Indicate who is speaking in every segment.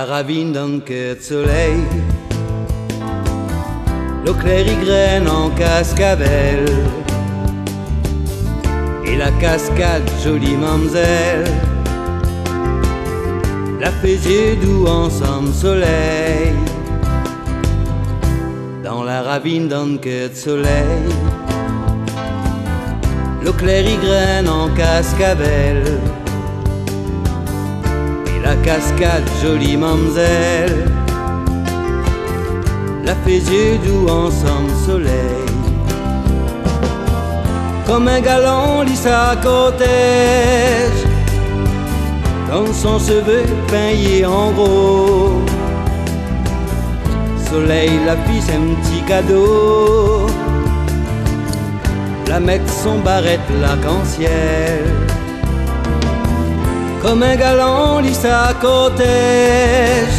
Speaker 1: ravine d'un quai de soleil, l'eau claire y graine en cascabelle, et la cascade, jolie mamzelle, la fait yeux doux ensemble soleil. Dans la ravine d'un quai de soleil, l'eau claire y graine en cascabelle, et la cascade, jolie mamzelle, la fait yeux doux ensemble soleil. Comme un galant lit sa cortège, dans son cheveu peigné en gros, soleil la fille un petit cadeau, la mettre son barrette l'arc-en-ciel. Comme un galant lit sa cortège,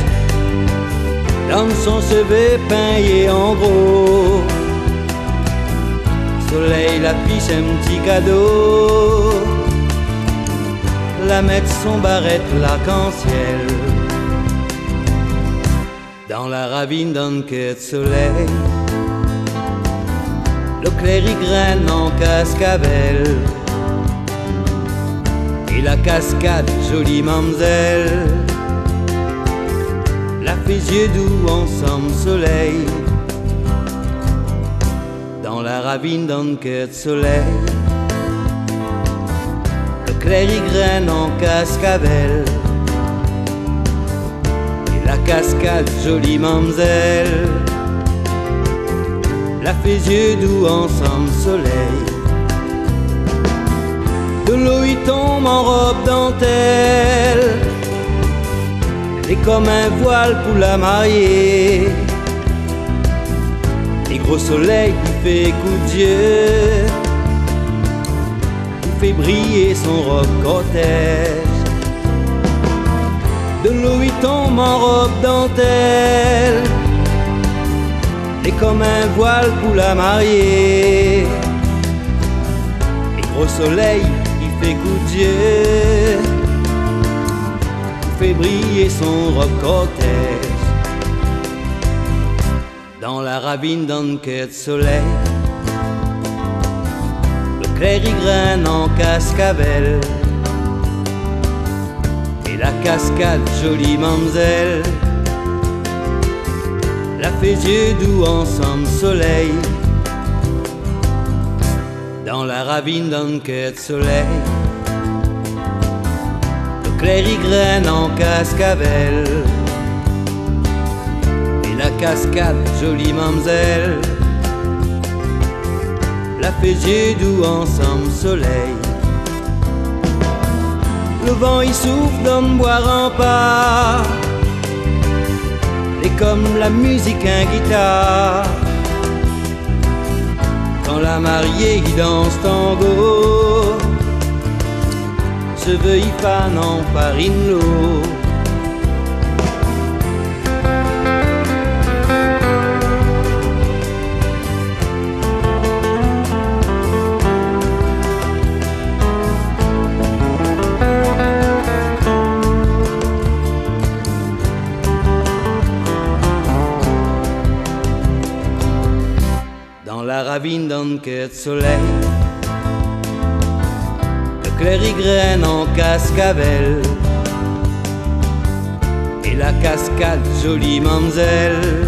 Speaker 1: dans son cheveu peigné en gros, soleil la fiche un petit cadeau, la mettre son barrette l'arc-en-ciel. Dans la ravine d'un quai de soleil, l'eau claire y graine en cascabelle, et la cascade, jolie mamzelle, la fait yeux doux ensemble soleil. Dans la ravine d'un quai de soleil, l'eau claire y graine en cascabelle, et la cascade, jolie mamzelle, la fait yeux doux ensemble soleil. De l'eau y tombe en robe dentelle, et comme un voile pour la marier, et gros soleil qui fait coup de Dieu, qui fait briller son robe cortège. De l'eau y tombe en robe dentelle, et comme un voile pour la marier, et gros soleil qui fait coup de Dieu, qui fait briller son robe cortège. Dans la ravine d'un quai de soleil, l'eau claire y graine en cascabelle, et la cascade, jolie mamzelle, la fait yeux doux ensemble soleil. Dans la ravine d'un quai de soleil, l'eau claire y graine en cascabelle, et la cascade, jolie mamzelle, la fait yeux doux ensemble soleil. Le vent y souffle dans boire en pas, et comme la musique un guitare, quand la mariée y danse tango, cheveux y fanent en farine l'eau. Dans la ravine d'un quai de soleil, l'eau claire y graine en cascabelle, et la cascade, jolie mamzelle,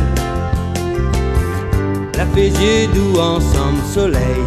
Speaker 1: la fait yeux doux ensemble soleil.